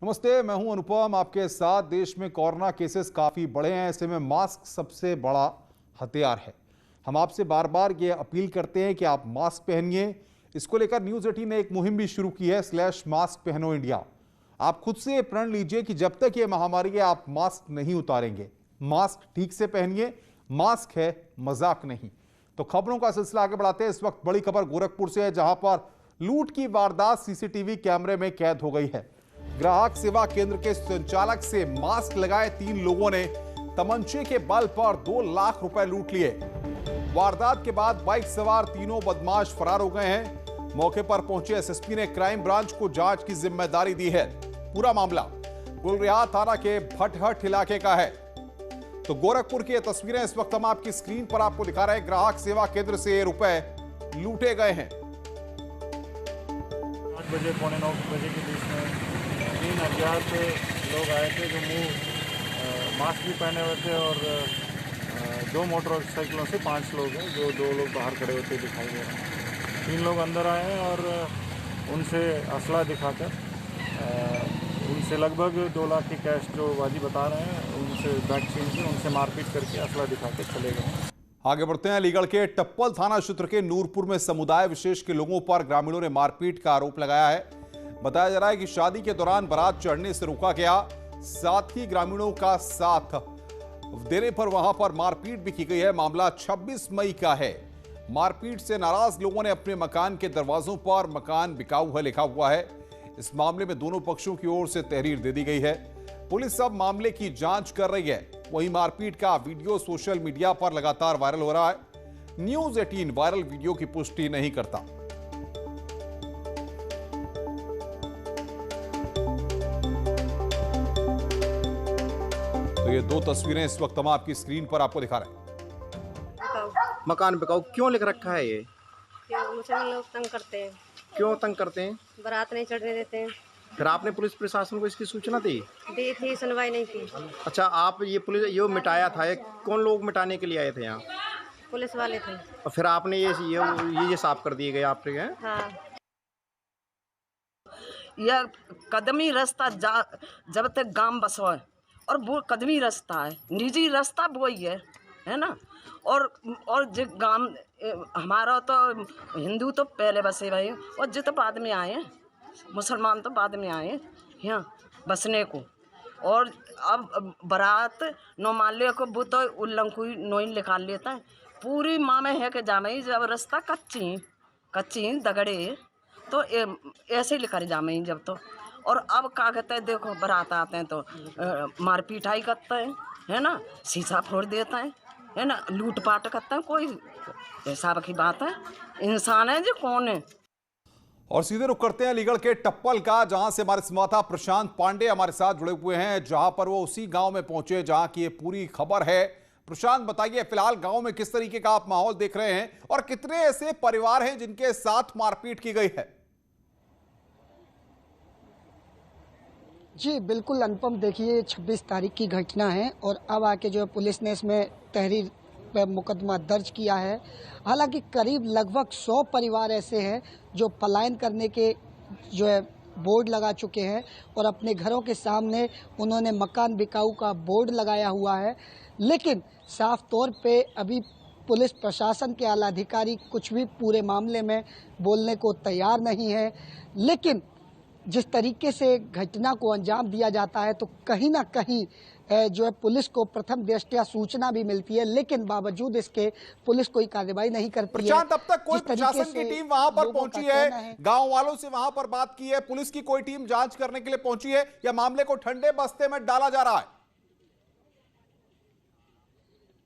नमस्ते, मैं हूं अनुपम आपके साथ। देश में कोरोना केसेस काफ़ी बढ़े हैं, ऐसे में मास्क सबसे बड़ा हथियार है। हम आपसे बार बार ये अपील करते हैं कि आप मास्क पहनिए। इसको लेकर न्यूज़ 18 ने एक मुहिम भी शुरू की है, /मास्क पहनो इंडिया। आप खुद से प्रण लीजिए कि जब तक ये महामारी है आप मास्क नहीं उतारेंगे। मास्क ठीक से पहनिए, मास्क है मजाक नहीं। तो खबरों का सिलसिला आगे बढ़ाते हैं। इस वक्त बड़ी खबर गोरखपुर से है, जहां पर लूट की वारदात सीसीटीवी कैमरे में कैद हो गई है। ग्राहक सेवा केंद्र के संचालक से मास्क लगाए 3 लोगों ने तमंचे के बल पर 2 लाख रुपए लूट लिए। वारदात के बाद बाइक सवार तीनों बदमाश फरार हो गए हैं। मौके पर पहुंचे एसएसपी ने क्राइम ब्रांच को जांच की जिम्मेदारी दी है। पूरा मामला गुलरिहा थाना के भटहट इलाके का है। तो गोरखपुर की ये तस्वीरें इस वक्त हम आपकी स्क्रीन पर आपको दिखा रहे हैं। ग्राहक सेवा केंद्र से रुपए लूटे गए हैं। 8 बजे पौने 9 बजे के बीच में 3 अज्ञात लोग आए थे जो मास्क भी पहने हुए थे और 2 मोटरसाइकिलों से 5 लोग हैं, जो 2 लोग बाहर खड़े होते दिखाई दे रहे हैं। 3 लोग अंदर आए हैं और उनसे असला दिखाकर उनसे लगभग 2 लाख की कैश जो बाजी बता रहे हैं उनसे बैग छीन के उनसे मारपीट करके असला दिखा के चले गए। आगे बढ़ते हैं। अलीगढ़ के टप्पल थाना क्षेत्र के नूरपुर में समुदाय विशेष के लोगों पर ग्रामीणों ने मारपीट का आरोप लगाया है। बताया जा रहा है कि शादी के दौरान बारात चढ़ने से रोका गया, साथ ही ग्रामीणों का साथ देने पर वहां पर मारपीट भी की गई है। मामला 26 मई का है। मारपीट से नाराज लोगों ने अपने मकान के दरवाजों पर मकान बिकाऊ है लिखा हुआ है। इस मामले में दोनों पक्षों की ओर से तहरीर दे दी गई है। पुलिस अब मामले की जांच कर रही है। वहीं मारपीट का वीडियो सोशल मीडिया पर लगातार वायरल हो रहा है। न्यूज़ 18 वायरल वीडियो की पुष्टि नहीं करता। तो ये 2 तस्वीरें इस वक्त हम आपकी स्क्रीन पर आपको दिखा रहे हैं। मकान बिकाऊ क्यों लिख रखा है ये? मुसलमान लोग तंग करते हैं। क्यों तंग करते हैं? बारात नहीं चढ़ने देते हैं। फिर आपने पुलिस प्रशासन को इसकी सूचना दी? दी थी, सुनवाई नहीं की। अच्छा, आप ये पुलिस ये मिटाया था, ये कौन लोग मिटाने के लिए आए थे यहाँ? पुलिस वाले थे। और फिर आपने ये साफ कर दिए गए आपके गए? हाँ। यह कदमी रास्ता जब तक गांव बसवा और वो कदमी रास्ता है, निजी रास्ता वो ही है ना। और जो गांव हमारा तो हिंदू तो पहले बसे भाई, और जो तो बाद में आए हैं, मुसलमान तो बाद में आए यहाँ बसने को। और अब बारात नो मान लिया को वो तो उल्लंघन नोइन निकाल लेता है। पूरी माँ में है कि जामई जब रास्ता कच्ची दगड़े तो ऐसे ही लेकर जामई जब तो। और अब क्या कहते हैं, देखो बारात आते हैं तो मारपीटाई करते हैं, है ना, शीशा फोड़ देता है ना, लूटपाट करते हैं। कोई हिसाब की बात है? इंसान है जो कौन है? और सीधे रुख करते हैं अलीगढ़ के टप्पल का, जहां से हमारे संवाददाता प्रशांत पांडे हमारे साथ जुड़े हुए हैं, जहां पर वो उसी गांव में पहुंचे जहां की ये पूरी खबर है। प्रशांत, बताइए फिलहाल गांव में किस तरीके का आप माहौल देख रहे हैं और कितने ऐसे परिवार हैं जिनके साथ मारपीट की गई है? जी बिल्कुल अनुपम, देखिए 26 तारीख की घटना है और अब आके जो है पुलिस ने इसमें तहरीर पर मुकदमा दर्ज किया है। हालांकि करीब लगभग 100 परिवार ऐसे हैं जो पलायन करने के जो है बोर्ड लगा चुके हैं और अपने घरों के सामने उन्होंने मकान बिकाऊ का बोर्ड लगाया हुआ है। लेकिन साफ तौर पे अभी पुलिस प्रशासन के आला अधिकारी कुछ भी पूरे मामले में बोलने को तैयार नहीं है। लेकिन जिस तरीके से घटना को अंजाम दिया जाता है तो कहीं ना कहीं जो है पुलिस को प्रथम दृष्टया सूचना भी मिलती है, लेकिन बावजूद इसके पुलिस कोई कार्रवाई नहीं करती है। प्रशांत, अब तक कोई प्रशासन की टीम वहां पर पहुंची है? गांव वालों से वहां पर बात की है? पुलिस की कोई टीम जांच करने के लिए पहुंची है या मामले को ठंडे बस्ते में डाला जा रहा है?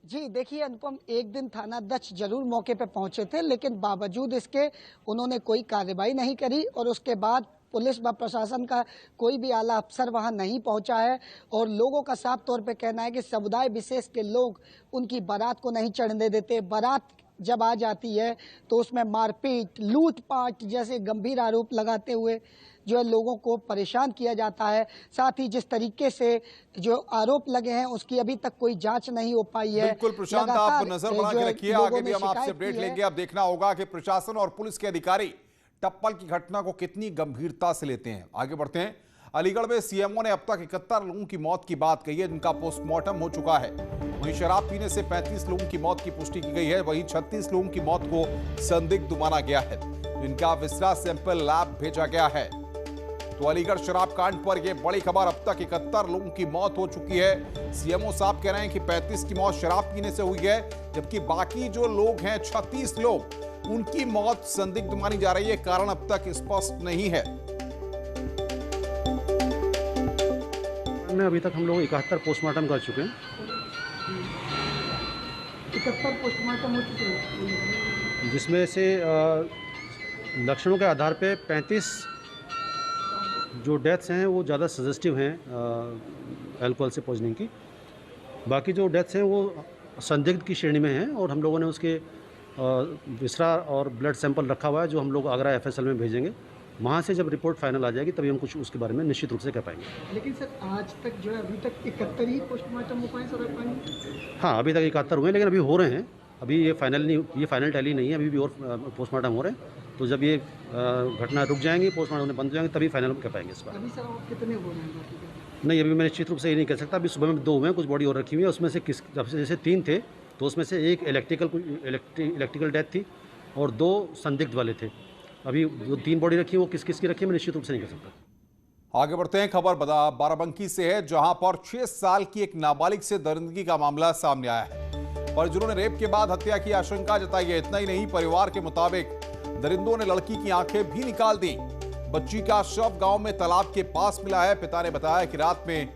जी देखिए अनुपम, एक दिन थानाध्यक्ष जरूर मौके पे पहुंचे थे, लेकिन बावजूद इसके उन्होंने कोई कार्रवाई नहीं करी और उसके बाद पुलिस व प्रशासन का कोई भी आला अफसर वहां नहीं पहुंचा है। और लोगों का साफ तौर पे कहना है कि समुदाय विशेष के लोग उनकी बारात को नहीं चढ़ने देते। बारात जब आ जाती है तो उसमें मारपीट, लूटपाट जैसे गंभीर आरोप लगाते हुए जो है लोगों को परेशान किया जाता है। साथ ही जिस तरीके से जो आरोप लगे हैं उसकी अभी तक कोई जांच नहीं हो पाई है। बिल्कुल प्रशांत, आप नजर बना के रखिए, आगे भी हम आपसे अपडेट लेंगे। अब देखना होगा कि प्रशासन और पुलिस के अधिकारी टप्पल की घटना को कितनी गंभीरता से लेते हैं। आगे बढ़ते हैं। अलीगढ़ में सीएमओ ने अब तक 71 लोगों की मौत की बात कही है, जिनका पोस्टमार्टम हो चुका है। वहीं शराब पीने से 35 लोगों की मौत की पुष्टि की गई है। वहीं 36 लोगों की मौत को संदिग्ध माना गया है, जिनका विसरा सैंपल लैब भेजा गया है। तो अलीगढ़ शराब कांड पर यह बड़ी खबर, अब तक 71 लोगों की मौत हो चुकी है। सीएमओ साहब कह रहे हैं कि 35 की मौत शराब पीने से हुई है, जबकि बाकी जो लोग हैं 36 लोग, उनकी मौत संदिग्ध मानी जा रही है। कारण अब तक स्पष्ट नहीं है। अभी तक हम लोग 71 पोस्टमार्टम कर चुके हैं। 71 पोस्टमार्टम हो चुके हैं, जिसमें से लक्षणों के आधार पे 35 जो डेथ्स हैं वो ज़्यादा सजेस्टिव हैं अल्कोहल से पॉइजनिंग की। बाकी जो डेथ्स हैं वो संदिग्ध की श्रेणी में हैं और हम लोगों ने उसके विसरा और ब्लड सैंपल रखा हुआ है, जो हम लोग आगरा FSL में भेजेंगे। वहाँ से जब रिपोर्ट फाइनल आ जाएगी तभी हम कुछ उसके बारे में निश्चित रूप से कह पाएंगे। लेकिन सर आज तक जो है अभी तक 71 ही पोस्टमार्टम हो पाए सर? हाँ, अभी तक 71 हुए हैं, लेकिन अभी हो रहे हैं। अभी ये फाइनल टैली नहीं है, अभी भी और पोस्टमार्टम हो रहे हैं। तो जब ये घटना रुक जाएंगी, पोस्टमार्टम होने बंद हो जाएंगे, तभी फाइनल कह पाएंगे इस बार। अभी सर और कितने हो रहे हैं? नहीं, अभी मैं निश्चित रूप से ये नहीं कह सकता। अभी सुबह में 2 हुए हैं, कुछ बॉडी और रखी हुई है। उसमें से जैसे 3 थे, तो उसमें से एक इलेक्ट्रिकल डेथ थी और 2 संदिग्ध वाले थे। अभी जो 3 बॉडी रखी है वो किस की रखी है मैं निश्चित रूप से नहीं कह सकता। आगे बढ़ते हैं। खबर बाराबंकी से है, जहां पर 6 साल की एक नाबालिग से दरिंदगी का मामला सामने आया है। परिजनों ने रेप के बाद हत्या की आशंका जताई है। इतना ही नहीं, परिवार के मुताबिक दरिंदों ने लड़की की आंखें भी निकाल दी। बच्ची का शव गांव में तालाब के पास मिला है। पिता ने बताया कि रात में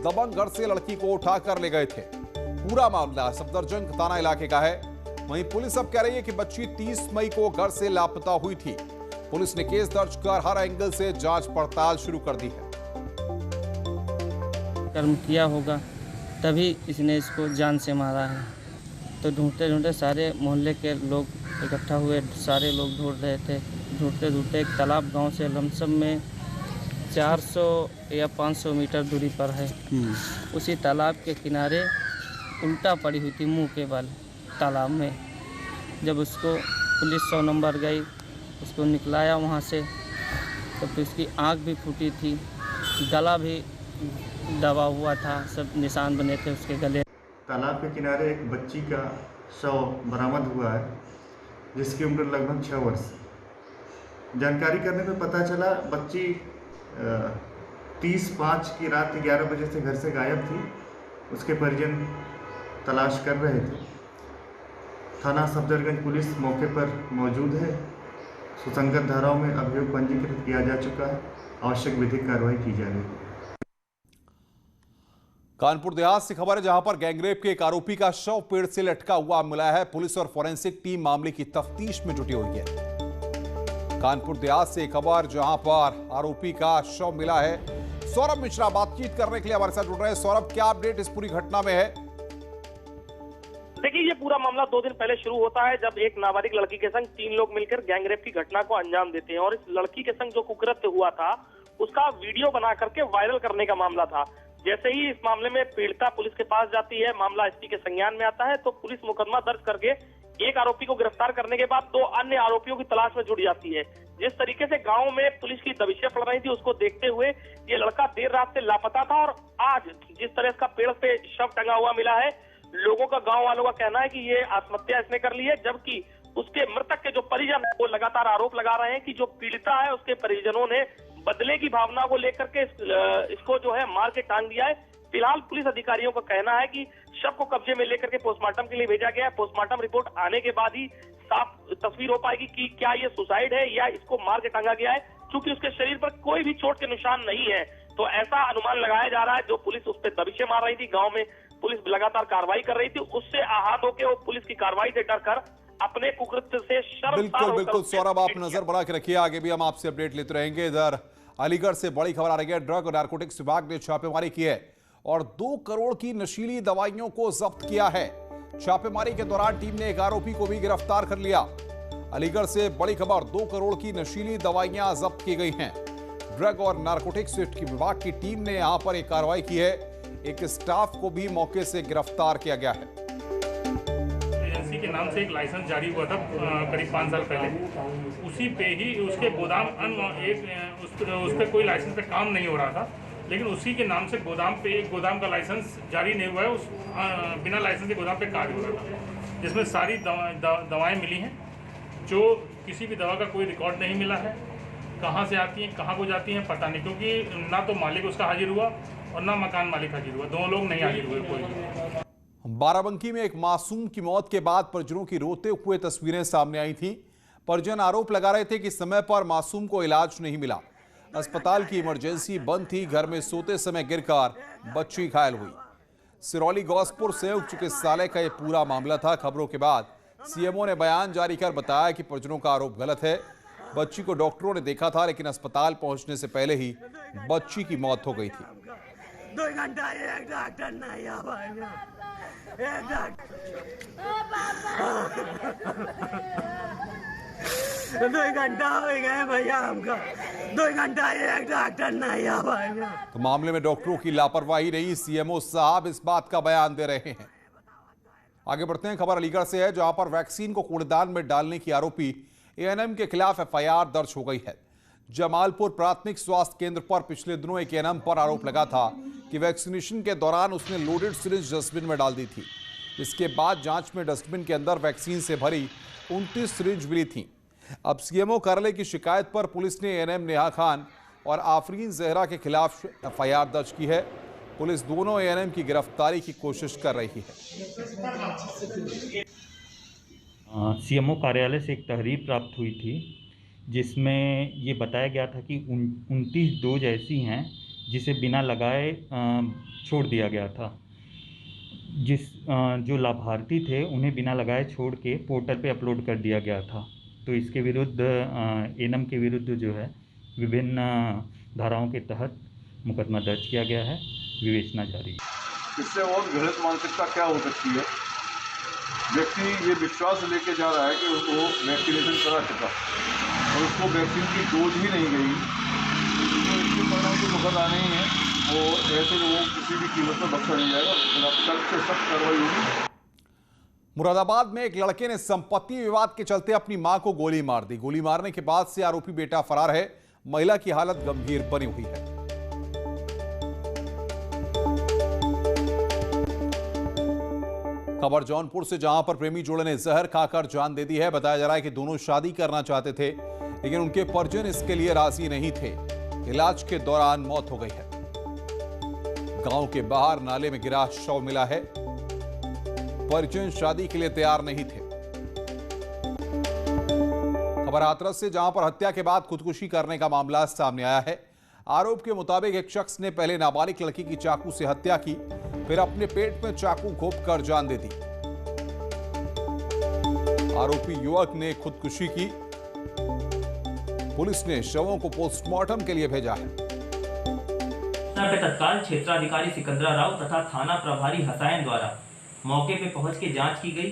दबंग घर से लड़की को उठाकर ले गए थे। पूरा मामला सफदरजंग थाना इलाके का है। वहीं पुलिस अब कह रही है कि बच्ची 30 मई को घर से लापता हुई थी। पुलिस ने केस दर्ज कर हर एंगल से जांच पड़ताल शुरू कर दी है। कर्म किया होगा तभी इसने इसको जान से मारा है। तो ढूंढते ढूंढते सारे मोहल्ले के लोग इकट्ठा हुए, सारे लोग ढूंढ रहे थे। ढूंढते ढूंढते एक तालाब गांव से लमसम में 400 या 500 मीटर दूरी पर है। उसी तालाब के किनारे उल्टा पड़ी हुई थी मुंह के बल तालाब में। जब उसको पुलिस 100 नंबर गई, उसको निकलाया वहाँ से, तो फिर उसकी आँख भी फूटी थी, गला भी दबा हुआ था, सब निशान बने थे उसके गले। तालाब के किनारे एक बच्ची का शव बरामद हुआ है, जिसकी उम्र लगभग 6 वर्ष। जानकारी करने पे पता चला बच्ची 30/5 की रात 11 बजे से घर से गायब थी। उसके परिजन तलाश कर रहे थे। थाना सफदरजंग पुलिस मौके पर मौजूद है। सुसंगत धाराओं में अभियोग पंजीकृत किया जा चुका है। आवश्यक विधिक कार्रवाई की जा रही है। कानपुर देहात से खबर है, जहां पर गैंगरेप के एक आरोपी का शव पेड़ से लटका हुआ मिला है। पुलिस और फोरेंसिक टीम मामले की तफ्तीश में जुटी हुई है। कानपुर देहात से खबर, जहां पर आरोपी का शव मिला है। सौरभ मिश्रा बातचीत करने के लिए हमारे साथ जुड़ रहे हैं। सौरभ, क्या अपडेट इस पूरी घटना में है? देखिए, ये पूरा मामला 2 दिन पहले शुरू होता है, जब एक नाबालिग लड़की के संग 3 लोग मिलकर गैंगरेप की घटना को अंजाम देते हैं। और इस लड़की के संग जो कुकृत्य हुआ था, उसका वीडियो बना करके वायरल करने का मामला था। जैसे ही इस मामले में पीड़िता पुलिस के पास जाती है, मामला एसपी के संज्ञान में आता है, तो पुलिस मुकदमा दर्ज करके एक आरोपी को गिरफ्तार करने के बाद 2 अन्य आरोपियों की तलाश में जुट जाती है। जिस तरीके से गांव में पुलिस की दबिशें पड़ रही थी, उसको देखते हुए ये लड़का देर रात से लापता था। और आज जिस तरह इसका पेड़ पे शव टंगा हुआ मिला है, लोगों का, गांव वालों का कहना है कि ये आत्महत्या इसने कर ली है। जबकि उसके मृतक के जो परिजन है, वो लगातार आरोप लगा रहे हैं कि जो पीड़िता है, उसके परिजनों ने बदले की भावना को लेकर के इसको जो है मार के टांग दिया है। फिलहाल पुलिस अधिकारियों का कहना है कि शव को कब्जे में लेकर के पोस्टमार्टम के लिए भेजा गया है। पोस्टमार्टम रिपोर्ट आने के बाद ही साफ तस्वीर हो पाएगी कि क्या ये सुसाइड है या इसको मार के टांगा गया है। क्योंकि उसके शरीर पर कोई भी चोट के निशान नहीं है, तो ऐसा अनुमान लगाया जा रहा है। जो पुलिस उस पर दबिशें मार रही थी, गाँव में पुलिस लगातार कार्रवाई कर रही थी, उससे आहत होकर वो पुलिस की कार्रवाई से डरकर अपने कुकृत्य से शर्मसार होकर। बिल्कुल सौरभ, आप नजर बना के रखिए, आगे भी हम आपसे अपडेट लेते रहेंगे। इधर अलीगढ़ से बड़ी खबर आ रही है। ड्रग और नारकोटिक्स विभाग ने छापेमारी की है और 2 करोड़ की नशीली दवाइयों को जब्त किया है। छापेमारी के दौरान टीम ने एक आरोपी को भी गिरफ्तार कर लिया। अलीगढ़ से बड़ी खबर, 2 करोड़ की नशीली दवाइयां जब्त की गई हैं। ड्रग और नारकोटिक्स विभाग की टीम ने यहां पर एक कार्रवाई की है। एक स्टाफ को भी मौके से गिरफ्तार किया गया है। एजेंसी के नाम से एक लाइसेंस जारी हुआ था करीब 5 साल पहले। उसी पे ही उसके गोदाम उस पर कोई लाइसेंस पे काम नहीं हो रहा था, लेकिन उसी के नाम से गोदाम का लाइसेंस जारी नहीं हुआ है। उस बिना लाइसेंस के गोदाम पे कार्य हो रहा था, जिसमें सारी दवाएं मिली हैं, जो किसी भी दवा का कोई रिकॉर्ड नहीं मिला है। कहाँ से आती हैं, कहाँ को जाती हैं, पता नहीं, क्योंकि ना तो मालिक उसका हाजिर हुआ और ना मकान मालिक हाजिर हुआ। दोनों लोग नहीं हाजिर हुए कोई। बाराबंकी में एक मासूम की मौत के बाद परिजनों की रोते हुए तस्वीरें सामने आई थी। परिजन आरोप लगा रहे थे कि समय पर मासूम को इलाज नहीं मिला, अस्पताल की इमरजेंसी बंद थी, घर में सोते समय गिरकर बच्ची घायल हुई। सिरौली गौसपुर संयुक्त चिकित्सालय का यह पूरा मामला था। खबरों के बाद सीएमओ ने बयान जारी कर बताया कि परिजनों का आरोप गलत है। बच्ची को डॉक्टरों ने देखा था, लेकिन अस्पताल पहुंचने से पहले ही बच्ची की मौत हो गई थी। 2 घंटा एक डॉक्टर नहीं आ पाएगा, एक डॉक्टर 2 घंटा हो गए भैया हमका, 2 घंटा एक डॉक्टर नहीं आ पाएगा। तो मामले में डॉक्टरों की लापरवाही रही, सीएमओ साहब इस बात का बयान दे रहे हैं। आगे बढ़ते हैं, खबर अलीगढ़ से है, जहां पर वैक्सीन को कूड़ेदान में डालने की आरोपी एएनएम के खिलाफ एफआईआर दर्ज हो गई है। जमालपुर प्राथमिक स्वास्थ्य केंद्र पर पिछले दिनों एक एएनएम पर आरोप लगा था कि वैक्सीनेशन के दौरान उसने लोडेड सिरिंज डस्टबिन में डाल दी थी। इसके बाद जांच में डस्टबिन के अंदर वैक्सीन से भरी 29 सिरिंज मिली थी। अब सीएमओ कार्यालय की शिकायत पर पुलिस ने एएनएम नेहा खान और आफरीन जहरा के खिलाफ एफआईआर दर्ज की है। पुलिस दोनों एएनएम की गिरफ्तारी की कोशिश कर रही है। सीएमओ कार्यालय से एक तहरीर प्राप्त हुई थी, जिसमें ये बताया गया था कि 29 डोज ऐसी हैं जिसे बिना लगाए छोड़ दिया गया था। जो लाभार्थी थे उन्हें बिना लगाए छोड़ के पोर्टल पे अपलोड कर दिया गया था। तो इसके विरुद्ध एएनएम के विरुद्ध जो है विभिन्न धाराओं के तहत मुकदमा दर्ज किया गया है, विवेचना जारी है। इससे और घृणित मानसिकता क्या हो सकती है? व्यक्ति ये विश्वास लेके जा रहा है कि उसको वैक्सीनेशन करा चुका और उसको वैक्सीन की डोज ही नहीं गई, तो इसके परिणाम तो दुखद आने ही है। और ऐसे लोगों को किसी भी कीमत पर बख्शा नहीं जाएगा, सख्त से सख्त कार्रवाई होगी। मुरादाबाद में एक लड़के ने संपत्ति विवाद के चलते अपनी मां को गोली मार दी। गोली मारने के बाद से आरोपी बेटा फरार है। महिला की हालत गंभीर बनी हुई है। खबर जौनपुर से, जहां पर प्रेमी जोड़े ने जहर खाकर जान दे दी है। बताया जा रहा है कि दोनों शादी करना चाहते थे, लेकिन उनके परिजन इसके लिए राजी नहीं थे। इलाज के दौरान मौत हो गई है। गांव के बाहर नाले में गिरा शव मिला है। परिजन शादी के लिए तैयार नहीं थे। खबर हाथरस से, जहां पर हत्या के बाद खुदकुशी करने का मामला सामने आया है। आरोप के मुताबिक एक शख्स ने पहले नाबालिग लड़की की चाकू से हत्या की, फिर अपने पेट में चाकू घोंपकर जान दे दी। आरोपी युवक ने खुदकुशी की। पुलिस ने शवों को पोस्टमार्टम के लिए भेजा है। तत्काल क्षेत्राधिकारी सिकंदरा राव तथा थाना प्रभारी हसैन द्वारा मौके पर पहुंच के जांच की गई।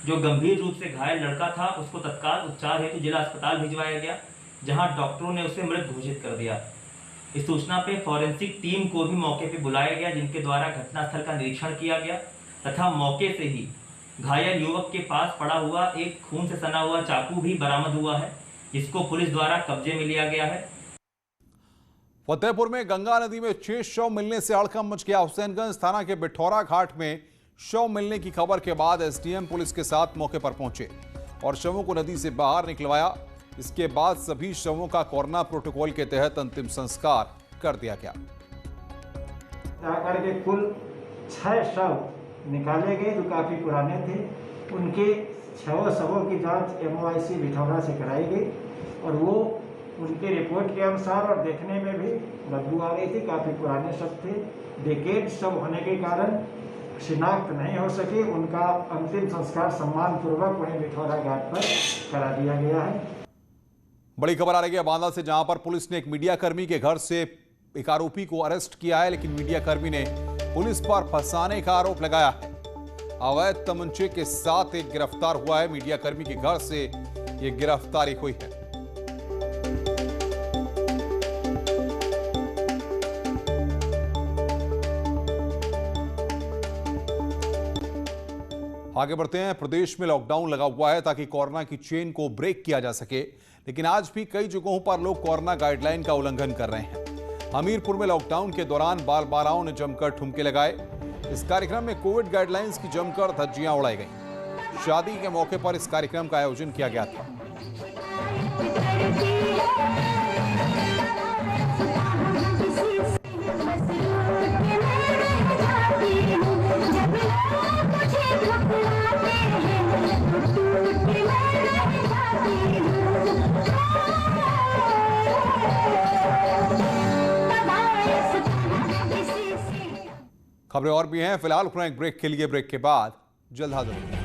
जो गंभीर रूप से घायल लड़का था उसको तत्काल उपचार हेतु जिला अस्पताल भिजवाया गया, जहां डॉक्टरों ने उसे मृत घोषित कर दिया। इस सूचना पे फॉरेंसिक टीम को भी मौके पे बुलाया गया, जिनके द्वारा घटनास्थल का निरीक्षण किया गया तथा मौके से ही घायल युवक के पास पड़ा हुआ एक खून से सना हुआ चाकू भी बरामद हुआ है, जिसको पुलिस द्वारा कब्जे में लिया गया है। फतेहपुर में गंगा नदी में 6 शव मिलने से हड़कंप मच गया। हुसैनगंज थाना के बिठौरा घाट में शव मिलने की खबर के बाद एसडीएम पुलिस के साथ मौके पर पहुंचे और शवों को नदी से बाहर निकलवाया। इसके बाद सभी शवों का कोरोना प्रोटोकॉल के तहत अंतिम संस्कार कर दिया गया। जाकर के कुल 6 शव निकाले गए जो काफी पुराने थे। उनके 6 शवों की जांच MOIC बिठौरा से कराई गई और वो उनके रिपोर्ट के अनुसार और देखने में भी बदबू आ रही थी। काफी पुराने शव थे। डेकेड शव होने के कारण शिनाख्त नहीं हो सकी। उनका अंतिम संस्कार सम्मान पूर्वक वहीं बिठौरा घाट पर करा दिया गया है। बड़ी खबर आ रही है बांदा से, जहां पर पुलिस ने एक मीडिया कर्मी के घर से एक आरोपी को अरेस्ट किया है, लेकिन मीडिया कर्मी ने पुलिस पर फंसाने का आरोप लगाया है। अवैध तमंचे के साथ एक गिरफ्तार हुआ है। मीडिया कर्मी के घर से यह गिरफ्तारी हुई है। आगे बढ़ते हैं। प्रदेश में लॉकडाउन लगा हुआ है ताकि कोरोना की चेन को ब्रेक किया जा सके, लेकिन आज भी कई जगहों पर लोग कोरोना गाइडलाइन का उल्लंघन कर रहे हैं। हमीरपुर में लॉकडाउन के दौरान बाल बालाओं ने जमकर ठुमके लगाए। इस कार्यक्रम में कोविड गाइडलाइंस की जमकर धज्जियां उड़ाई गई। शादी के मौके पर इस कार्यक्रम का आयोजन किया गया था। खबरें और भी हैं, फिलहाल एक ब्रेक के लिए। ब्रेक के बाद जल्द हाजिर होंगे।